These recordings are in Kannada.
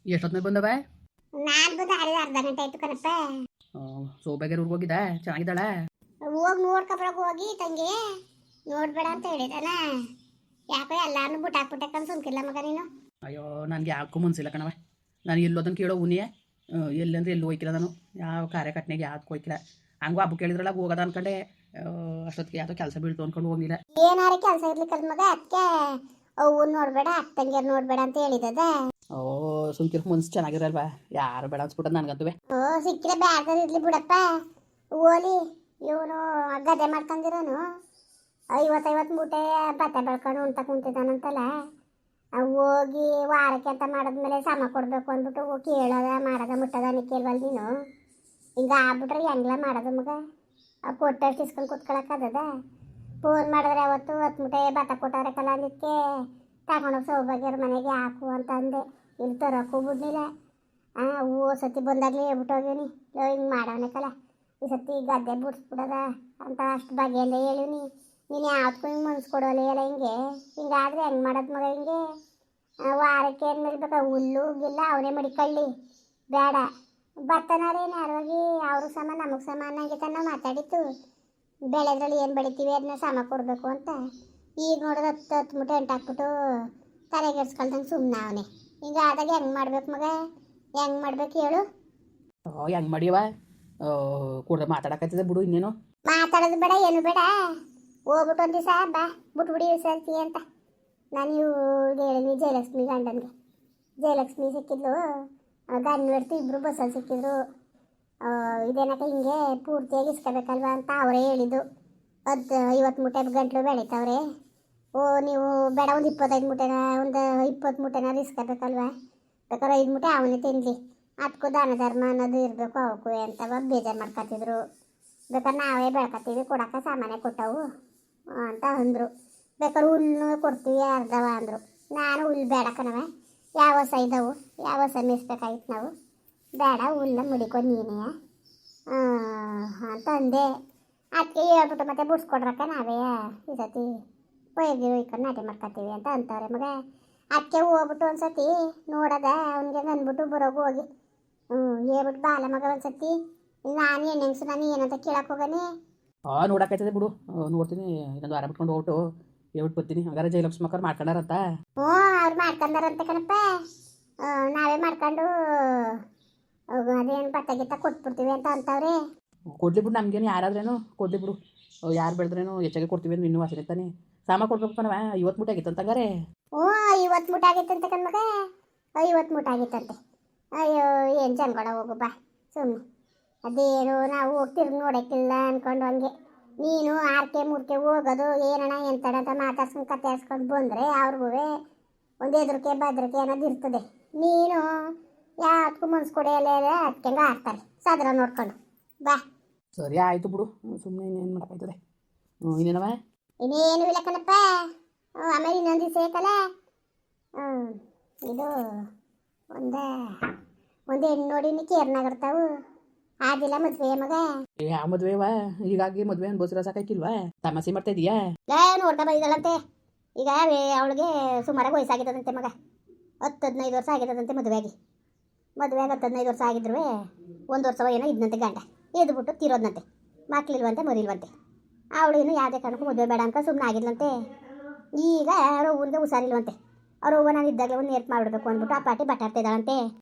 ಎಷ್ಟೊತ್ತಿನ ಬಂದವ? ನಾನ್ ಬಂದು ಅರ್ಧ ಗಂಟೆ ಆಯ್ತು ಕಣಪ್ಪ. ಸೋಬಾಗ್ಯಾರ ಊರಿಗೆ ಹೋಗಿದ್ದ? ಚೆನ್ನಾಗಿದ್ದಾಳ? ಹೋಗಿ ನೋಡ್ಕೊಬರಕ್ ಹೋಗಿ ತಂಗಿ ನೋಡ್ಬೇಡ ಅಂತ ಹೇಳಿದಾನ. ಯಾಕೋ ಎಲ್ಲಾರನು ಬುಟ್ಟಾಕ್ಬಿಟ್ಟಕ್ಕಂತ ಸುಮ್ಕಿಲ್ಲ ಮಗ ನೀನು. ಅಯ್ಯೋ ನನಗೆ ಯಾಕೂ ಮನ್ಸಿಲ್ಲ ಕಣವ. ನಾನು ಎಲ್ಲೋದನ್ನು ಕೇಳೋ ಉನಿಯೇ ಎಲ್ಲಂದ್ರೆ ಎಲ್ಲೂ ಹೋಯ್ಕಿಲ್ಲ. ನಾನು ಯಾವ ಕಾರ್ಯಕಟ್ನೆಗೆ ಯಾವ್ದು ಹೋಯ್ಕಿಲ್ಲ. ಹಂಗೂ ಹಬ್ಬ ಕೇಳಿದ್ರಲ್ಲ ಹೋಗೋದ ಅನ್ಕೊಂಡೆ. ಅಷ್ಟೊತ್ತಿಗೆ ಯಾವುದೋ ಕೆಲಸ ಬೀಳ್ತು ಅಂದ್ಕೊಂಡು ಹೋಗಿಲ್ಲ. ಏನಾರ ಕೆಲಸ ಇರ್ಲಿಕ್ಕಲ್ ಮಗ, ಅದಕ್ಕೆ ಅವು ನೋಡ್ಬೇಡ ಅಕ್ಕಂಗಿಯರ್ ನೋಡ್ಬೇಡ ಅಂತ ಹೇಳಿದದ. ಓ ಸುಮ್ಕಿರ್ ಮನ್ಸು ಚೆನ್ನಾಗಿರಲ್ವಾ? ಯಾರು ಬೇಡ ಅನ್ಸ್ಬಿಟ್ಟದ ನನಗಂತುವೆ. ಸಿಕ್ಕಿದ್ರೆ ಬ್ಯಾಡ್ದಾರ ಇರ್ಲಿ ಬಿಡಪ್ಪ. ಓಲಿ ಇವನು ಗದ್ದೆ ಮಾಡ್ಕೊಂಡಿರೋನು 50 ಮೂಟೆ ಭತ್ತ ಬೆಳ್ಕೊಂಡು ಉಂಟ ಕುಂತಿದ್ದಾನಂತಲ್ಲ. ಹೋಗಿ ವಾರಕ್ಕೆ ಅಂತ ಮಾಡಿದ್ಮೇಲೆ ಸಮ ಕೊಡ್ಬೇಕು ಅಂದ್ಬಿಟ್ಟು ಕೇಳೋದ ಮಾಡೋದ ಮುಟ್ಟದ ಕೇಳ್ವಲ್ ನೀನು. ಹಿಂಗೆ ಆಗ್ಬಿಟ್ರೆ ಹೆಂಗ್ಲ ಮಾಡೋದು ಮಗ? ಕೊಟ್ಟಷ್ಟು ಇಸ್ಕೊಂಡು ಕುತ್ಕೊಳಕ್ಕದ? ಫೋನ್ ಮಾಡಿದ್ರೆ ಅವತ್ತು 10 ಮೂಟೆ ಭತ್ತ ಕೊಟ್ಟವ್ರಕ್ಕಲ್ಲ ಅಂದಿದ್ದಕ್ಕೆ ತಗೊಂಡೋಗಿ ಸೌಭಾಗ್ಯರ ಮನೆಗೆ ಹಾಕು ಅಂತ ಅಂದೆ. ಇಲ್ಲಿ ತರೋಕ್ಕೂ ಬಿಡ್ಲಿಲ್ಲ. ಸತಿ ಬಂದಾಗಲೇ ಹೇಳ್ಬಿಟ್ಟೋಗಿನಿ, ಹಿಂಗೆ ಮಾಡೋನಕ್ಕಲ್ಲ ಈ ಸತಿ ಗದ್ದೆ ಬಿಡಿಸ್ಬಿಡದ ಅಂತ ಅಷ್ಟು ಬಗೆಯಲ್ಲೇ ಹೇಳಿವ್ನಿ. ನೀನು ಯಾವ್ದಕ್ಕೂ ಹಿಂಗೆ ಮನ್ಸು ಕೊಡೋಲ್ಲ ಎಲ್ಲ ಹಿಂಗಾದ್ರೆ ಹೆಂಗೆ ಮಾಡೋದು ಮಗ? ಹಿಂಗೆ ವಾರಕ್ಕೆ ಏನ್ಮೇಲೆ ಬೇಕಾ ಹುಲ್ಲು ಗಿಲ್ಲ ಅವನೇ ಮಡಿಕೊಳ್ಳಿ ಬೇಡ. ಭತ್ತನಾರೇನು ಯಾರೋಗಿ ಅವರು ಸಮ ನಮಗೆ ಸಮ ಅನ್ನಂಗೆ ನಾವು ಮಾತಾಡಿತ್ತು. ಬೆಳೆದ್ರಲ್ಲಿ ಏನು ಬೆಳಿತೀವಿ ಅದನ್ನ ಸಮ ಕೊಡಬೇಕು ಅಂತ. ಈಗ ನೋಡೋದು 10 ಮೂಟೆ ಎಂಟಾಕ್ಬಿಟ್ಟು ತಲೆಗೆಡ್ಸ್ಕೊಳ್ದಂಗೆ ಸುಮ್ಮನೆ ಅವನೇ. ಈಗ ಆದಾಗ ಹೆಂಗೆ ಮಾಡ್ಬೇಕು ಮಗ? ಹೆಂಗೆ ಮಾಡ್ಬೇಕು ಹೇಳು? ಹೆಂಗೆ ಮಾಡಿಯವ? ಕೂಡ ಮಾತಾಡಕತ್ತಿದೆ ಬಿಡು, ಇನ್ನೇನು ಮಾತಾಡೋದು ಬೇಡ ಏನು ಬೇಡ. ಹೋಗ್ಬಿಟ್ಟು ಒಂದು ದಿವಸ ಬಾ ಬಿಟ್ಬಿಡಿ ಸರ್ತಿ ಅಂತ ನಾನು ಇವ್ಗೆ ಹೇಳಿದ್ವಿ. ಜಯಲಕ್ಷ್ಮಿ ಗಂಡನಿಗೆ ಜಯಲಕ್ಷ್ಮಿ ಸಿಕ್ಕಿದ್ಲು, ಗಂಡು ಇಬ್ಬರು ಬಸ್ಸಲ್ಲಿ ಸಿಕ್ಕಿದ್ರು. ಇದೇನಕ ಹಿಂಗೆ ಪೂರ್ತಿಯಾಗಿ ಇಸ್ಕೋಬೇಕಲ್ವ ಅಂತ ಅವರೇ ಹೇಳಿದ್ದು. 50 ಮೂಟೆ ಗಂಟ್ಲು ಬೆಳೀತಾವ್ರೆ. ನೀವು ಬೇಡ ಒಂದು 25 ಮೂಟೆನ ಒಂದು 20 ಮೂಟೆನ ಇಸ್ಕೋಬೇಕಲ್ವ? ಬೇಕಾದ್ರೆ 5 ಮೂಟೆ ಅವನೇ ತಿನ್ನಲಿ, ಅದಕ್ಕೂ ದಾನ ಧರ್ಮ ಅನ್ನೋದು ಇರಬೇಕು ಅವಕ್ಕೂ ಅಂತ ಬೇಜಾರು ಮಾಡ್ಕೊತಿದ್ರು. ಬೇಕಾದ್ರೆ ನಾವೇ ಬೆಳ್ಕೊತೀವಿ ಕೊಡೋಕೆ ಸಾಮಾನ್ಯ ಕೊಟ್ಟವು ಅಂತ ಅಂದರು. ಬೇಕಾದ್ರೆ ಹುಲ್ಲು ಕೊಡ್ತೀವಿ ಅರ್ಧವ ಅಂದರು. ನಾನು ಹುಲ್ಲು ಬೇಡ ಕಣವ, ಯಾವ ಹೊಸ ಇದ್ದವು ಯಾವ ಹೊಸ ಮೇಯಿಸ್ಬೇಕಾಗಿತ್ತು ನಾವು. ಬೇಡ ಹುಲ್ಲ ಮುಡಿಕೊಂಡು ನೀನೇ ಅಂತ ಅಂದೆ. ಅದಕ್ಕೆ ಹೇಳ್ಬಿಟ್ಟು ಮತ್ತೆ ಬಿಡ್ಸ್ಕೊಡ್ರಕ್ಕ ನಾವೇ ಈ ಸತಿ ಒಯ್ದು ಒಯ್ಕೊಂಡು ನಾಟಿ ಮಾಡ್ಕೊತೀವಿ ಅಂತ ಅಂತವ್ರೆ ಮಗ. ಅದಕ್ಕೆ ಹೋಗ್ಬಿಟ್ಟು ಒಂದು ಸತಿ ನೋಡೋದ ಅವ್ನಿಗೆ ಅಂದ್ಬಿಟ್ಟು ಬರೋಗು ಹೋಗಿ ಹೇಳ್ಬಿಟ್ಟು ಬಾಲ ಮಗ ಒಂದು ಸತಿ. ನಾನು ಹೆಣ್ಣೆಂಗ್ಸು ನಾನು ಏನಂತ ಕೇಳಕ್ಕೆ ಹೋಗನೆ. ನೋಡಕೈತದೆ ಬಿಡು, ನೋಡ್ತೀನಿ. ಇನ್ನೊಂದು ವಾರ ಬಿಟ್ಕೊಂಡು ಹೋಗ್ಬಿಟ್ಟು ಹೇಳ್ಬಿಟ್ಟು ಬರ್ತೀನಿ. ಹಾಗಾದ್ರೆ ಜಯಲಕ್ಷ್ಮಿ ಮಕ್ಕಳು ಮಾಡ್ಕೊಂಡಾರಂತ? ಅವ್ರು ಮಾಡ್ಕೊಂಡಾರಂತೆ ಕಣಪ್ಪ. ನಾವೇ ಮಾಡ್ಕೊಂಡು ಅದೇನು ಭತ್ತ ಗಿತ್ತ ಕೊಟ್ಬಿಡ್ತೀವಿ ಅಂತ ಅಂತವ್ರೆ. ಕೊಡ್ಲಿ ಬಿಡು, ನಮ್ಗೇನು ಯಾರಾದ್ರೇನು ಕೊಡ್ಲಿ ಬಿಡು. ಯಾರು ಬೆಳೆದ್ರೇನು ಹೆಚ್ಚಾಗಿ ಕೊಡ್ತೀವಿ ಅಂದ್ರೆ ಇನ್ನೂ ವಾಸನೆ ತಾನೆ. ಸಾಮ ಕೊಡ್ಬೇಕು ಕಣವ. 50 ಮೂಟೆ ಆಗಿತ್ತು ಅಂತಂಗಾರೆ. 50 ಮೂಟೆ ಆಗಿತ್ತಂತೆ ಕಣ್ಮಗ, 50 ಮೂಟೆ ಆಗಿತ್ತಂತೆ. ಅಯ್ಯೋ ಏನು ಜನಗಳ ಹೋಗು ಬಾ ಸುಮ್ಮನೆ. ಅದೇನು ನಾವು ಹೋಗ್ತಿರ್ ನೋಡೋಕ್ಕಿಲ್ಲ ಅಂದ್ಕೊಂಡು ಹಂಗೆ. ನೀನು 6ಕೆ 3ಕೆ ಹೋಗೋದು ಏನಣ್ಣ ಎಂತಡ ಅಂತ ಮಾತಾಡ್ಸ್ಕೊಂಡು ಕತೆ ಆಡ್ಸ್ಕೊಂಡು ಬಂದರೆ ಅವ್ರಿಗೂ ಒಂದು ಎದುರಿಕೆ ಬದ್ರಿಕೆ ಅನ್ನೋದು ಇರ್ತದೆ. ನೀನು ಯಾವ್ದಕ್ಕೂ ಮನ್ಸು ಕೊಡೆಯಲ್ಲ, ಅದಕ್ಕೆ ಹಂಗೆ ಆಡ್ತಾರೆ ಸದ್ರ ನೋಡ್ಕೊಂಡು ಬಾ. ಸರಿ ಆಯಿತು ಬಿಡು, ಸುಮ್ಮನೆ ಇನ್ನೇನು ಮಾಡೋಕ್ಕಾಯ್ತದೆ. ಇನ್ನೇನವ? ಇನ್ನೇನು ಇಲ್ಲ ಕಣಪ್ಪ. ಆಮೇಲೆ ಇನ್ನೊಂದು ದಿವಸ ಐತಲ್ಲ, ಇದು ಒಂದು ಹೆಣ್ಣು ನೋಡಿ ಕೇರ್ನಾಗಿರ್ತಾವು. ಆಗಿಲ್ಲ ಮದುವೆ ಮಗ? ಯಾವ ಮದುವೆವಾ? ಹೀಗಾಗಿ ಮದುವೆ ಅನ್ಬೋಸಿರೋ ಸಾಕಾಕಿಲ್ವಾ? ತಮಾಷೆ ಮಾಡ್ತಾ ಇದೀಯಾ? ನೋಡ್ತಾ ಬಂದಿದ್ದಾಳಂತೆ. ಈಗ ಅವಳಿಗೆ ಸುಮಾರಾಗಿ ವಯಸ್ಸಾಗಿದ್ದದಂತೆ ಮಗ. 10-15 ವರ್ಷ ಆಗಿದ್ದದಂತೆ ಮದುವೆಯಾಗಿ 10-15 ವರ್ಷ ಆಗಿದ್ರು 1 ವರ್ಷ ಏನೋ ಇದ್ನಂತೆ ಗಂಡ. ಎದ್ಬಿಟ್ಟು ತೀರೋದ್ನಂತೆ. ಮಕ್ಳಿಲ್ವಂತೆ ಮರಿಲ್ವಂತೆ. ಅವಳು ಇನ್ನು ಯಾವುದೇ ಕಾರಣಕ್ಕೂ ಮದುವೆ ಬೇಡ ಅಂತ ಸುಮ್ಮನೆ ಆಗಿದ್ಲಂತೆ. ಈಗ ಅವ್ರ ಊರಿಗೆ ಹುಷಾರಿಲ್ವಂತೆ. ಅವ್ರ ಹೂವು ನಾನು ಇದ್ದಾಗಲೇ ಒಂದು ನೇರ್ಪು ಮಾಡಿಬಿಡ್ಬೇಕು ಅಂದ್ಬಿಟ್ಟು ಆ ಪಾಟಿ ಬಟ್ಟಾಡ್ತಾ ಇದ್ದಾಳಂತೆ.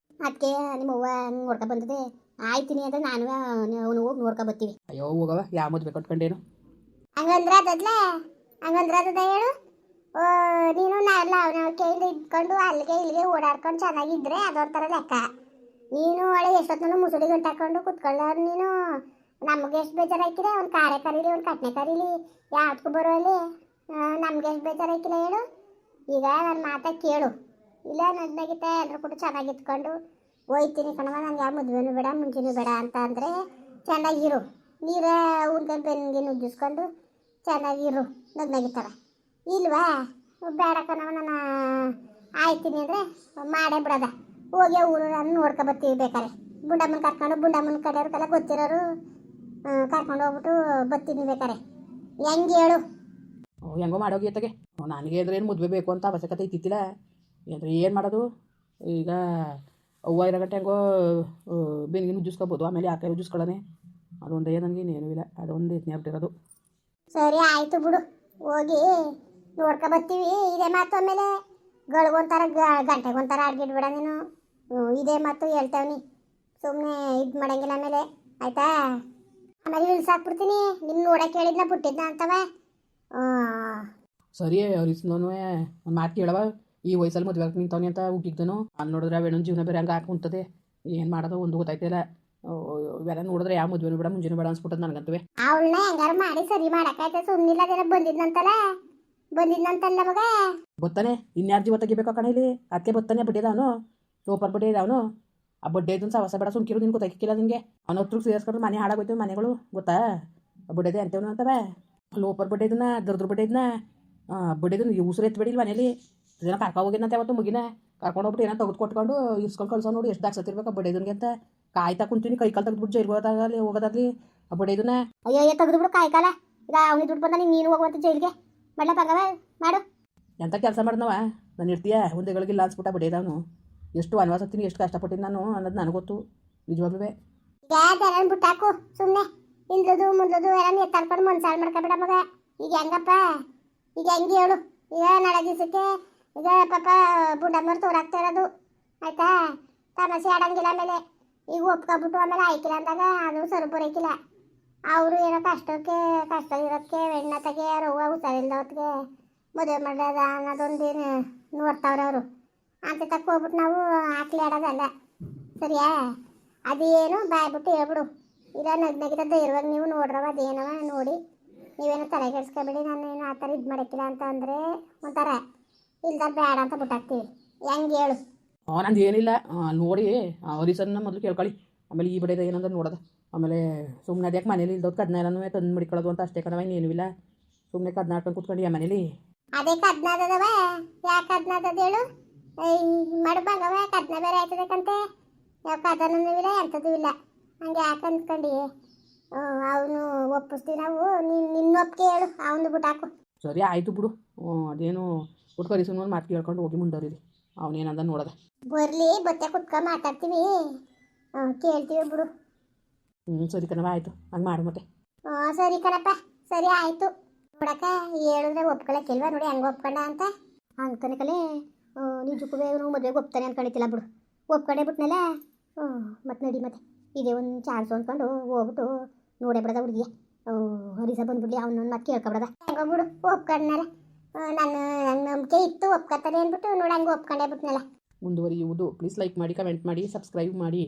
ಅದಕ್ಕೆ ನಿಮ್ಮ ಹೂವು ಹಂಗೆ ನೋಡ್ಕೊ ಬಂದಿದೆ. ಆಯ್ತೀನಿ ಅಂದರೆ ನಾನು ಅವನು ಹೋಗಿ ನೋಡ್ಕೊ ಬರ್ತೀವಿ. ಅಯ್ಯೋ ಹೋಗವ, ಯಾವ ಮದುವೆ ಕಟ್ಕೊಂಡೇನು? ಹಂಗಂದ್ರೆ ಅದದ ಹೇಳು. ನೀನು ನಾವೆಲ್ಲ ಅವನ ಕೈಯಿಂದ ಇಟ್ಕೊಂಡು ಅಲ್ಲಿಗೆ ಇಲ್ಲಿಗೆ ಓಡಾಡ್ಕೊಂಡು ಚೆನ್ನಾಗಿದ್ರೆ ಅದೊಂಥರ ಲೆಕ್ಕ. ನೀನು ಒಳ್ಳೆ ಎಷ್ಟೊತ್ತನೂ ಮುಸುಡಿ ಗಂಟು ಹಾಕೊಂಡು ಕುತ್ಕೊಳ್ಳೋರು ನೀನು. ನಮಗೆ ಎಷ್ಟು ಬೇಜಾರಾಯ್ಕಿದೆ? ಒಂದು ಕಾರ್ಯ ಕರೀಲಿ ಒಂದು ಕಟ್ನೆ ಕರೀಲಿ ಯಾವ್ದಕ್ಕೂ ಬರೋಲ್ಲಿ. ನಮ್ಗೆ ಎಷ್ಟು ಬೇಜಾರಾಯ್ಕಿಲ್ಲ ಹೇಳು. ಈಗ ನನ್ನ ಮಾತಾ ಕೇಳು. ಇಲ್ಲ ನನ್ನಾಗಿತ್ತ ಎಲ್ಲರೂ ಕೂಡ ಚೆನ್ನಾಗಿತ್ಕೊಂಡು ಹೋಯ್ತೀನಿ ಕಣವ, ನಂಗೆ ಯಾವ ಮದುವೆನೂ ಬೇಡ ಮುಂಚೆನೂ ಬೇಡ ಅಂತ ಅಂದರೆ ಚೆನ್ನಾಗಿರು. ನೀರೇ ಉಂಡ್ಕೊಂಡು ಬೆನ್ನಿಗೆ ನುಗ್ಗಿಸ್ಕೊಂಡು ಚೆನ್ನಾಗಿರು ನಗ್ನಾಗಿತ್ತಾರ. ಇಲ್ವಾ ಬೇಡ ಕಣವ, ನಾನು ಆಯ್ತೀನಿ ಅಂದರೆ ಮಾಡೇ ಬಿಡೋದ. ಹೋಗಿ ಊರು ನಾನು ನೋಡ್ಕೊ ಬರ್ತೀವಿ ಬೇಕಾರೆ. ಬುಂಡಮ್ಮನ ಕರ್ಕೊಂಡು ಬುಂಡಮ್ಮನ ಕಡೆಯವ್ರಿಗೆಲ್ಲ ಗೊತ್ತಿರೋರು ಕರ್ಕೊಂಡು ಹೋಗ್ಬಿಟ್ಟು ಬರ್ತೀನಿ ಬೇಕಾರೆ. ಹೆಂಗೆ ಹೇಳು? ಹೆಂಗೋ ಮಾಡೋಗಿ ಅತ್ತಗೆ. ನನಗೆ ಅಂದ್ರೆ ಏನು ಮದುವೆ ಬೇಕು ಅಂತ ಅವಶ್ಯಕತೆ ಇತ್ತಿಲ್ಲ. ಅಂದರೆ ಏನು ಮಾಡೋದು ಈಗ? ಅವ್ವ ಇರೋ ಗಂಟೆ ಹೆಂಗೋ ಬೆನ್ಗಿನ ಉಜ್ಜಿಸ್ಕೊಬೋದು, ಆಮೇಲೆ ಯಾಕೆ ಉಜ್ಜಿಸ್ಕೊಳ್ಳೋಣ. ಅದೊಂದೇ ನನಗೆ ಇನ್ನೇನೂ ಇಲ್ಲ, ಅದೊಂದು ಯತ್ನ ಆಗ್ಬಿಟ್ಟಿರೋದು. ಸರಿ ಆಯ್ತು ಬಿಡು, ಹೋಗಿ ನೋಡ್ಕೊ ಬರ್ತೀವಿ. ಇದೇ ಮಾತು ಆಮೇಲೆ ಗಳಿಗೊಂಥರ ಗಂಟೆಗೊಂಥರ ಆಡ್ಗಿಡ್ಬೇಡ ನೀನು. ಇದೇ ಮಾತು ಹೇಳ್ತೇವನಿ, ಸುಮ್ಮನೆ ಇದು ಮಾಡಂಗಿಲ್ಲ ಆಮೇಲೆ, ಆಯ್ತಾ? ಆಮೇಲೆ ಇಳಿಸಾಕ್ಬಿಡ್ತೀನಿ. ನಿಮ್ಮ ನೋಡಕ್ಕೆ ಹೇಳಿದ್ನ ಬಿಟ್ಟಿದ್ನ ಅಂತವ. ಸರಿ ಹರಿಸ್ನೂ ಒಂದು ಮಾತು ಕೇಳವ, ಈ ವಯಸ್ಸಲ್ಲಿ ಮದುವೆ ಆಗಿ ನಿಂತವನಿ ಅಂತ ಹುಟ್ಟಿದ್ದನು. ಅಲ್ಲಿ ನೋಡಿದ್ರೆ ಅವೇನೊಂದು ಜೀವನ ಬೇರೆ ಹಂಗೆ ಹಾಕುಂತದೆ. ಏನು ಮಾಡೋದು ಒಂದು ಗೊತ್ತಾಯ್ತಿಲ್ಲ. ಇವೆಲ್ಲ ನೋಡಿದ್ರೆ ಯಾವ ಮದುವೆ ಬೇಡ ಮುಂಜಾನೆ ಬೇಡ ಅನ್ಸ್ಬಿಟ್ಟದ ನನಗಂತವೆ. ಅವಳನ್ನ ಹೆಂಗಾರು ಮಾಡಿ ಸರಿ ಮಾಡಕ್ಕಾಯ್ತು, ಸುಮ್ಮನಿಲ್ಲ ಅದೇನೋ ಬಂದಿದ್ನಂತಲ್ಲ ಮಗ. ಬತ್ತಾನೆ, ಇನ್ಯಾರು ಜೀವ ತೆಗಿಬೇಕು ಕಣ ಇಲ್ಲಿ. ಅದಕ್ಕೆ ಬತ್ತಾನೆ ಬಡ್ಡಿ ಅವನು, ಸೂಪರ್ ಬಡ್ಡಿ ಅವನು. ಆ ಬಡ್ಡೆ ಇದನ್ನು ಸವಸ ಬೇಡ ಸುಮ್ಕಿರು, ನಿನ್ಗೆ ಗೊತ್ತಾಗಿಕ್ಕಿಲ್ಲ ನಿನಗೆ. ಅವನ ಹತ್ರ ಸೇರಿಸ್ಕೊಂಡ್ರೆ ಮನೆ ಹಾಳಾಗೋಯ್ತು ಮನೆಗಳು, ಗೊತ್ತಾ? ಬಡ್ಡೆದೆ ಅಂತೇವನು ಅಂತವೆ. ಲೋಪರ್ ಬಡ್ಡೆ ಇದನ್ನ ದರ್ದ್ರ ಬಡ್ಡೆ ಇದನ್ನ ಬಡ್ಡೆದನ್ನ ಉಸಿರು ಎತ್ಬೇಡಿ ಮನೇಲಿ. ಇದನ್ನ ಕರ್ಕೊಂಡು ಹೋಗಿದ್ನಂತೆ ಅವತ್ತು ಮುಗಿನ ಕರ್ಕೊಂಡು ಹೋಗ್ಬಿಟ್ಟು ಏನೋ ತೆಗೆದು ಕೊಟ್ಕೊಂಡು ಇಸ್ಕೊಂಡು ಕಳ್ಸೋ ನೋಡಿ. ಎಷ್ಟು ದಾಕ್ಸತ್ತಿರ್ಬೇಕು ಆ ಬಡ್ಡೆದನ್ಗೆ ಅಂತ ಕಾಯ್ತಾ ಕುಂತೀನಿ. ಕೈ ಕಾಲು ತೆಗೆದ್ಬಿಟ್ಟು ಜೈಲ್ಗೆ ಹೋಗೋದಾಗಲಿ ಆ ಬಡ್ಡೆದನ್ನ. ಅಯ್ಯೋ ತೆಗೆದ್ಬಿಡು ಕಾಯ್ಕಾಲ. ಈಗ ಅವನಿಗೆ ದುಡ್ಡು ಬಂದ ನೀನು ಹೋಗುವಂತ ಜೈಲಿಗೆ ಮಾಡ್ಲ ಬಂಗವ ಮಾಡು. ಎಂಥ ಕೆಲಸ ಮಾಡಿದ್ನವ ನಾನು ಇರ್ತೀಯ ಒಂದೇಗಳಿಗಿಲ್ಲ ಅನ್ಸ್ಬಿಟ್ಟ ಬಡ್ಡೆದವನು. ಎಷ್ಟು ವನವಾಸ ಹತ್ತೀನಿ, ಎಷ್ಟು ಕಷ್ಟಪಟ್ಟಿದ್ದು ನಾನು ಅನ್ನೋದು ನನಗೆ ಗೊತ್ತು ನಿಜವಾಗ್ಲೂ. ಈಗ ಅದೆಲ್ಲ ಬಿಟ್ಟಾಕು ಸುಮ್ಮನೆ. ಹಿಂದ್ಲದು ಮುಂದ್ಲದು ಎಲ್ಲ ಎತ್ತಾಡ್ಕೊಂಡು ಮನ್ಸಾಳು ಮಾಡ್ಕೊಬೇಡ ಮಗ. ಈಗ ಹೆಂಗಪ್ಪ, ಈಗ ಹೆಂಗೆ ಹೇಳು? ಈಗ ನಾಳೆ ದಿವಸಕ್ಕೆ ಈಗ ಪಾಪ ಬುಂಡಮ್ಮರು ತೋರಾಗ್ತಾ ಇರೋದು, ಆಯ್ತಾ? ತಮಾಷೆ ಆಡಂಗಿಲ್ಲ. ಆಮೇಲೆ ಈಗ ಒಪ್ಕೊಬಿಟ್ಟು ಆಮೇಲೆ ಆಯ್ಕಿಲ್ಲ ಅಂದಾಗ ಅದು ಸ್ವಲ್ಪ ಬರೋಕಿಲ್ಲ. ಅವರು ಏನೋ ಕಷ್ಟ ಇರೋದಕ್ಕೆ ಹೆಣ್ಣತ್ತಾಗೆ ರವ್ವ ಹುಷಾರಿಲ್ದ ಹೊತ್ತಿಗೆ ಮದುವೆ ಮಾಡೋದ ಅನ್ನೋದೊಂದೇನು ನೋಡ್ತಾವ್ರೆ ಅವರು. ಅಂತ ತಕ್ಕ ಹೋಗ್ಬಿಟ್ಟು ನಾವು ಹಾಕ್ಲಿ ಆಡೋದಲ್ಲ, ಸರಿಯಾ? ಅದೇನು ಬಾಯ್ಬಿಟ್ಟು ಹೇಳ್ಬಿಡು. ಇಲ್ಲ ನಗ್ನಗಿದ ಧೈರ್ಯವಾಗಿ ನೀವು ನೋಡ್ರವ, ಅದೇನವ ನೋಡಿ. ನೀವೇನು ತಲೆ ಕೆಡ್ಸ್ಕೊಬೇಡಿ, ನಾನು ಏನು ಆ ಥರ ಇದು ಮಾಡೋಕ್ಕಿಲ್ಲ ಅಂತ ಅಂದರೆ ಒಂಥರ ಇಲ್ದ ಬೇಡ ಅಂತ ಬಿಟ್ಟಾಕ್ತೀವಿ. ಹೆಂಗೆ ಹೇಳು? ನಂದು ಏನಿಲ್ಲ ನೋಡಿ ಹರಿಸನ್ನ ಮೊದಲು ಕೇಳ್ಕೊಳ್ಳಿ, ಆಮೇಲೆ ಈ ಬಡ್ಡೆದ ಏನಂದ್ರೆ ನೋಡೋದು. ಆಮೇಲೆ ಸುಮ್ಮನೆ ಅದ್ಯಾಕೆ ಮನೇಲಿ ಇಲ್ದೋದು ಕದ್ನೆಲ್ಲನೂ ತಂದು ಮಡಿಕೊಳ್ಳೋದು ಅಂತ ಅಷ್ಟೇ ಕಣವ, ಇನ್ನೇನು ಇಲ್ಲ. ಸುಮ್ಮನೆ ಕದ್ನ ಹಾಕೊಂಡು ಕೂತ್ಕೊಂಡು ಮನೇಲಿ. ಅದೇ ಕದ್ನದವ, ಯಾಕೆ ಕದ್ನದ ಹೇಳು? ಮಾಡು ಬಂಗವ, ಕದ್ನ ಬೇರೆ ಆಯ್ತದಕ್ಕಂತೆ. ಯಾವ ಕದನೂ ಇಲ್ಲ ಎಂಥದ್ದು ಇಲ್ಲ. ಹಂಗೆ ಯಾಕೆ ಅಂದ್ಕೊಂಡು ಅವನು ಒಪ್ಪಿಸ್ತೀವಿ ನಾವು. ನಿನ್ನ ಒಪ್ಪಿಗೆ ಹೇಳು, ಅವನು ಬಿಟ್ಟಾಕು. ಸರಿ ಆಯಿತು ಬಿಡು. ಅದೇನು ಬಿಟ್ಟು ಕರಿಸೋನು ಮಾತು ಕೇಳ್ಕೊಂಡು ಹೋಗಿ ಮುಂದೋರಿರಿ, ಅವನೇನಂದ ನೋಡೋದ. ಬರಲಿ ಬತ್ತೆ ಕುತ್ಕೊಂಡು ಮಾತಾಡ್ತೀವಿ, ಕೇಳ್ತೀವಿ ಬಿಡು. ಸರಿ ಕಣವ, ಆಯಿತು ಹಂಗೆ ಮಾಡು ಮತ್ತೆ. ಸರಿ ಕಣಪ್ಪ, ಸರಿ ಆಯಿತು. ನೋಡಕ್ಕ ಹೇಳಿದ್ರೆ ಒಪ್ಕೊಳಕ್ಕಿಲ್ವ ನೋಡಿ ಹೆಂಗೆ ಒಪ್ಕೊಂಡ ಅಂತ ಅಂತಾನೆ ಕಲೆ. ನಿಜಕ್ಕೂ ಮದುವೆಗೆ ಒಪ್ತಾನೆ ಅನ್ಕೊಂಡಿತ್ತಿಲ್ಲ ಬಿಡು. ಒಪ್ಕೊಂಡೇ ಬಿಟ್ನಲ್ಲ. ಮತ್ತೆ ನಡಿ ಮತ್ತೆ ಇದೇ ಒಂದು ಚಾನ್ಸ್ ಅಂದ್ಕೊಂಡು ಹೋಗ್ಬಿಟ್ಟು ನೋಡೇ ಬಿಡದ ಹುಡುಗಿಯ. ಹರಿಸ ಬಂದ್ಬಿಡ್ಲಿ, ಅವನೊಂದು ಮತ್ತೆ ಕೇಳ್ಕೊಬಿಡದ. ಹೆಂಗೋ ಬಿಡು ಒಪ್ಕೊಂಡ್ನಲ್ಲ. ನನ್ನ ನಂಬಿಕೆ ಇತ್ತು ಒಪ್ಕೊತಾನೆ ಅಂದ್ಬಿಟ್ಟು ನೋಡಿ ಹಂಗೆ ಒಪ್ಕೊಂಡೇ ಬಿಟ್ನಲ್ಲ. ಮುಂದುವರಿಯುವುದು. ಪ್ಲೀಸ್ ಲೈಕ್ ಮಾಡಿ, ಕಮೆಂಟ್ ಮಾಡಿ, ಸಬ್ಸ್ಕ್ರೈಬ್ ಮಾಡಿ.